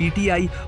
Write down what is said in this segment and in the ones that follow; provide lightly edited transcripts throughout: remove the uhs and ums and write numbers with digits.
PTI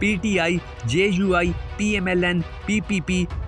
PTI, JUI, PMLN, PPP,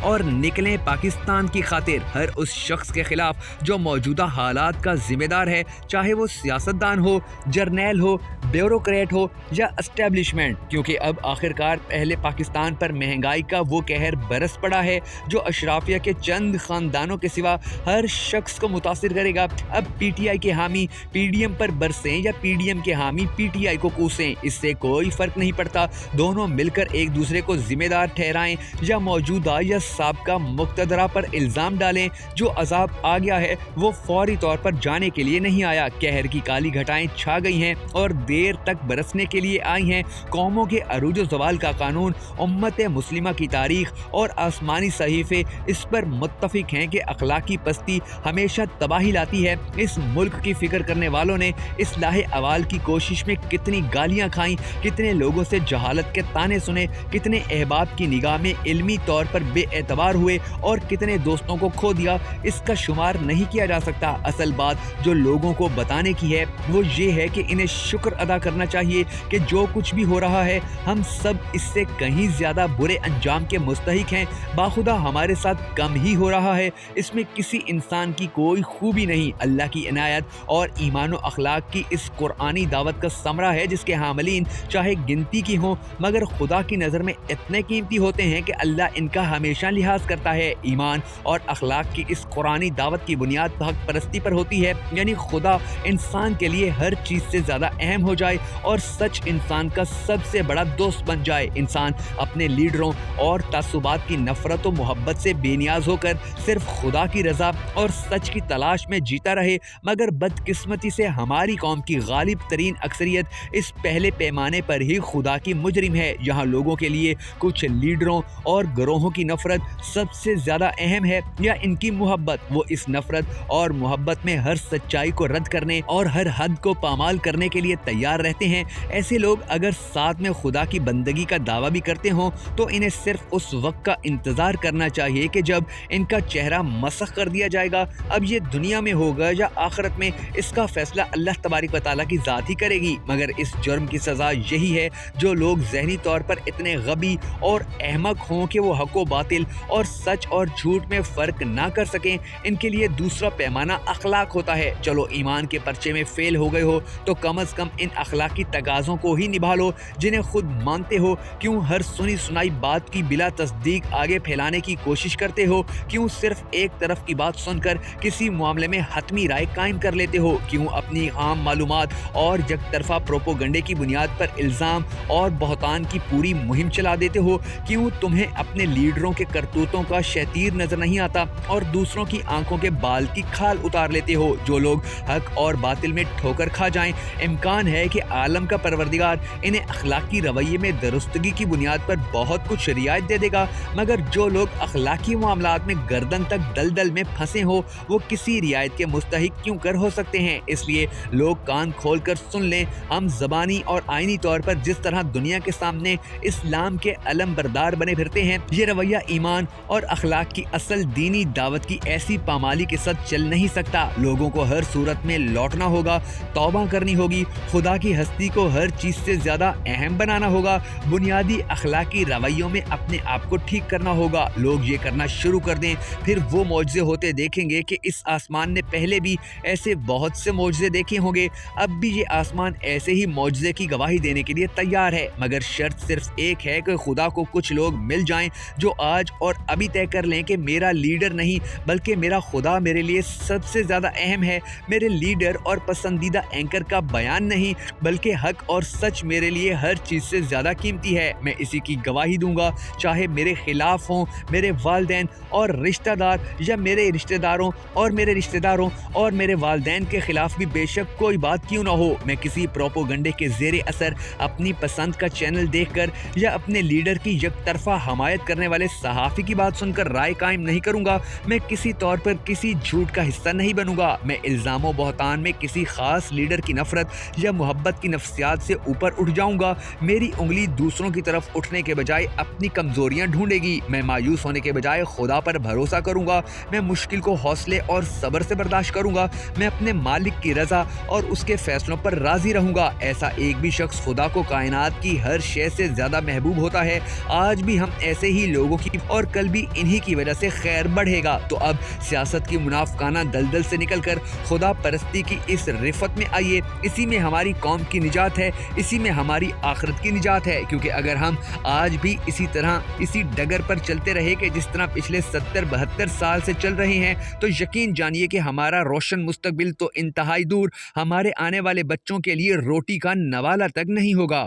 اور نکلیں پاکستان کی خاطر ہر اس شخص کے خلاف جو موجودہ حالات کا ذمہ دار ہے، چاہے وہ سیاستدان ہو، جرنیل ہو، بیوروکریٹ ہو یا اسٹیبلشمنٹ، کیونکہ اب آخرکار پہلے پاکستان پر مہنگائی کا وہ قہر برس پڑا ہے جو اشرافیہ کے چند خاندانوں کے سوا ہر شخص کو متاثر کرے گا۔ اب پی ٹی آئی کے حامی پی ڈی ایم پر برسیں یا پی ڈی ایم کے حامی پی ٹی آئی کو کوسیں، اس سے کوئی فرق نہیں پڑتا، دونوں مل کر ایک دوسرے کو ذمہ دار ٹھہرائیں یا موجودہ یا سابقہ مقتدرہ پر الزام ڈالیں۔ جو عذاب آ گیا ہے وہ فوری طور پر جانے کے لیے نہیں آیا، قہر کی کالی گھٹائیں چھا گئی ہیں اور دیر تک برسنے کے لیے آئی ہیں۔ قوموں کے عروج و زوال کا قانون، امت مسلمہ کی تاریخ اور آسمانی صحیفے اس پر متفق ہیں کہ اخلاقی پستی ہمیشہ تباہی لاتی ہے۔ اس ملک کی فکر کرنے والوں نے اصلاح احوال کی کوشش میں کتنی گالیاں کھائیں، کتنے لوگوں سے جہالت کے طعنے سنے، کتنے احباب کی نگاہ میں علمی طور پر بے اعتبار ہوئے اور کتنے دوستوں کو کھو دیا، اس کا شمار نہیں کیا جا سکتا۔ اصل بات جو لوگوں کو بتانے کی ہے وہ یہ ہے کہ انہیں شکر ادا کرنا چاہیے کہ جو کچھ بھی ہو رہا ہے ہم سب اس سے کہیں زیادہ برے انجام کے مستحق ہیں۔ باخدا ہمارے ساتھ کم ہی ہو رہا ہے، اس میں کسی انسان کی کوئی خوبی نہیں، اللہ کی عنایت اور ایمان و اخلاق کی اس قرآنی دعوت کا ثمرہ ہے جس کے حاملین چاہے گنتی کی ہوں مگر خدا کی نظر میں اتنے قیمتی ہوتے ہیں کہ اللہ ان کا ہمیشہ لحاظ کرتا ہے۔ ایمان اور اخلاق کی اس قرآنی دعوت کی بنیاد حق پرستی پر ہوتی ہے، یعنی خدا انسان کے لیے ہر چیز سے زیادہ اہم ہو جائے اور سچ انسان کا سب سے بڑا دوست بن جائے۔ انسان اپنے لیڈروں اور تعصبات کی نفرت و محبت سے بے نیاز ہو کر صرف خدا کی رضا اور سچ کی تلاش میں جیتا رہے، مگر بدقسمتی سے ہماری قوم کی غالب ترین اکثریت اس پہلے پیمانے پر ہی خدا کی مجرم ہے، جہاں لوگوں کے لیے کچھ لیڈروں اور گروہوں کی نفرت سب سے زیادہ اہم ہے یا ان کی محبت۔ وہ اس نفرت اور محبت میں ہر سچائی کو رد کرنے اور ہر حد کو پامال کرنے کے لیے تیار رہتے ہیں۔ ایسے لوگ اگر ساتھ میں خدا کی بندگی کا دعویٰ بھی کرتے ہوں تو انہیں صرف اس وقت کا انتظار کرنا چاہیے کہ جب ان کا چہرہ مسخ کر دیا جائے گا۔ اب یہ دنیا میں ہوگا یا آخرت میں اس کا فیصلہ اللہ تبارک و تعالیٰ کی ذات ہی کرے گی، مگر اس جرم کی سزا یہی ہے جو لوگ ذہنی طور پر اتنے غبی اور احمق ہوں کہ وہ حق و باطل اور سچ اور جھوٹ میں فرق نہ کر سکیں، ان کے لیے دوسرا پیمانہ اخلاق ہوتا ہے۔ چلو ایمان کے پرچے میں فیل ہو گئے ہو تو کم از کم ان اخلاقی تقاضوں کو ہی نبھا لو جنہیں خود مانتے ہو۔ کیوں ہر سنی سنائی بات کی بلا تصدیق آگے پھیلانے کی کوشش کرتے ہو؟ کیوں صرف ایک طرف کی بات سن کر کسی معاملے میں حتمی رائے قائم کر لیتے ہو؟ کیوں اپنی عام معلومات اور یک طرفہ پروپوگنڈے کی بنیاد پر الزام اور بہتان کی پوری مہم چلا دیتے ہو؟ کیوں تمہیں اپنے لیڈروں کے کرتوتوں کا شتیر نظر نہیں آتا اور دوسروں کی آنکھوں کے بال کی کھال اتار لیتے ہو؟ جو لوگ حق اور باطل میں ٹھوکر کھا جائیں، امکان ہے کہ عالم کا پروردگار انہیں اخلاقی رویے میں درستگی کی بنیاد پر بہت کچھ رعایت دے دے گا، مگر جو لوگ اخلاقی معاملات میں گردن تک دلدل میں پھنسے ہو وہ کسی رعایت کے مستحق کیوں کر ہو سکتے ہیں؟ اس لیے لوگ کان کھول کر سن لیں، ہم زبانی اور آئینی طور پر جس طرح دنیا کے سامنے اسلام کے علم بردار بنے پھرتے ہیں، یہ رویہ ایمان اور اخلاق کی اصل دینی دعوت کی ایسی پامالی کے ساتھ چل نہیں سکتا۔ لوگوں کو ہر صورت میں لوٹنا ہوگا، توبہ کرنی ہوگی، خدا کی ہستی کو ہر چیز سے زیادہ اہم بنانا ہوگا، بنیادی اخلاقی رویوں میں اپنے آپ کو ٹھیک کرنا ہوگا۔ لوگ یہ کرنا شروع کر دیں، پھر وہ معجزے ہوتے دیکھیں گے کہ اس آسمان نے پہلے بھی ایسے بہت سے معجزے دیکھے ہوں گے، اب بھی یہ آسمان ایسے ہی معجزے کی گواہی دینے کے لیے تیار ہے، مگر شرط صرف ایک ہے کہ خدا کو کچھ لوگ مل جائیں جو آج اور ابھی طے کر لیں کہ میرا لیڈر نہیں بلکہ میرا خدا میرے لیے سب سے زیادہ اہم ہے، میرے لیڈر اور پسندیدہ اینکر کا بیان نہیں بلکہ حق اور سچ میرے لیے ہر چیز سے زیادہ قیمتی ہے۔ میں اسی کی گواہی دوں گا، چاہے میرے خلاف ہوں میرے والدین اور رشتہ دار، یا میرے رشتہ داروں اور میرے والدین کے خلاف بھی بے شک کوئی بات کیوں نہ ہو۔ میں کسی پروپوگنڈے کے زیر اثر اپنی پسند کا چینل دیکھ کر یا اپنے لیڈر کی یک طرفہ حمایت کرنے والے صحافی کی بات سن کر رائے قائم نہیں کروں گا۔ میں کسی طور پر کسی جھوٹ کا حصہ نہیں بنوں گا۔ میں الزام و بہتان میں کسی خاص لیڈر کی نفرت یا محبت کی نفسیات سے اوپر اٹھ جاؤں گا۔ میری انگلی دوسروں کی طرف اٹھنے کے بجائے اپنی کمزوریاں ڈھونڈے گی۔ میں مایوس ہونے کے بجائے خدا پر بھروسہ کروں گا۔ میں مشکل کو حوصلے اور صبر سے برداشت کروں گا۔ میں اپنے مالک کی رضا اور اس کے فیصلوں پر راضی رہوں گا۔ ایسا ایک بھی شخص خدا کو کائنات کی ہر شے سے زیادہ محبوب ہوتا ہے۔ آج آج بھی ہم ایسے ہی لوگوں کی اور کل بھی انہی کی وجہ سے خیر بڑھے گا۔ تو اب سیاست کی منافقانہ دلدل سے نکل کر خدا پرستی کی اس رفت میں آئیے، اسی میں ہماری قوم کی نجات ہے، اسی میں ہماری آخرت کی نجات ہے۔ کیونکہ اگر ہم آج بھی اسی طرح اسی ڈگر پر چلتے رہے کہ جس طرح پچھلے 70-72 سال سے چل رہے ہیں، تو یقین جانیے کہ ہمارا روشن مستقبل تو انتہائی دور، ہمارے آنے والے بچوں کے لیے روٹی کا نوالہ تک نہیں ہوگا۔